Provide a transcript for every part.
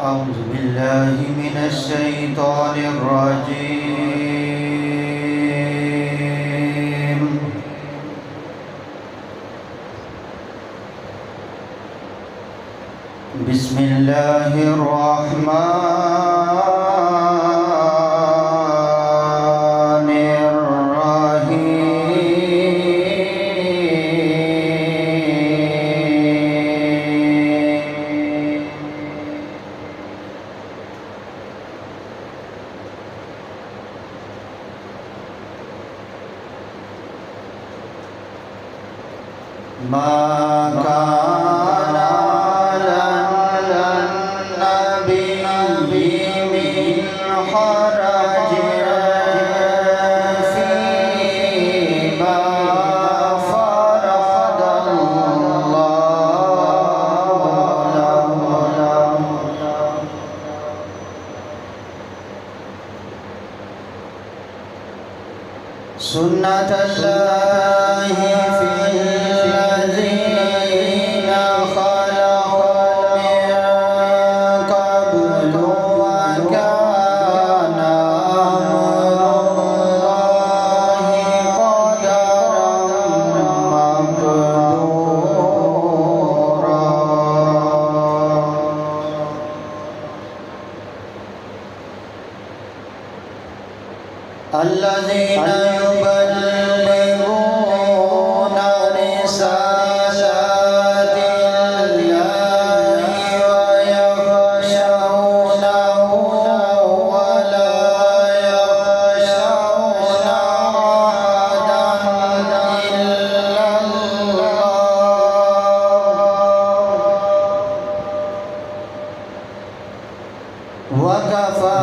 أعوذ بالله من الشيطان الرجيم. بسم الله الرحمن الرحيم. ما كان على النبي من حرج فيما فرض الله له سنة الله في الذين خلوا من قبل وكان أمر الله قدرا مقدورا. الذين يبلغون رسالات الله ويخشونه ولا يخشون أحدا إلا الله وكفى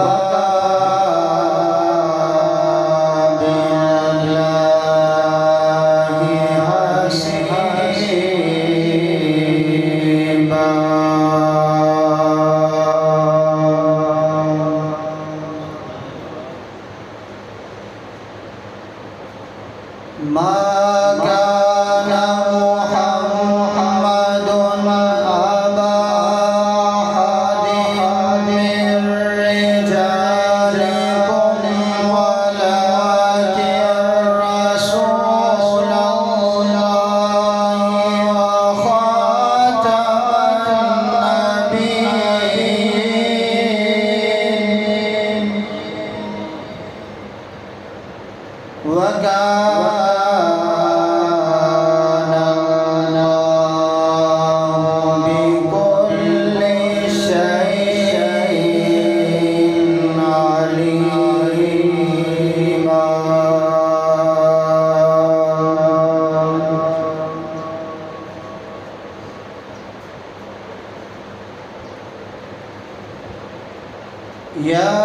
ما كان محمد أبا أحد من رجالكم ولكن رسول الله وخاتم النبيين وكان الله بكل شيء عليما. يا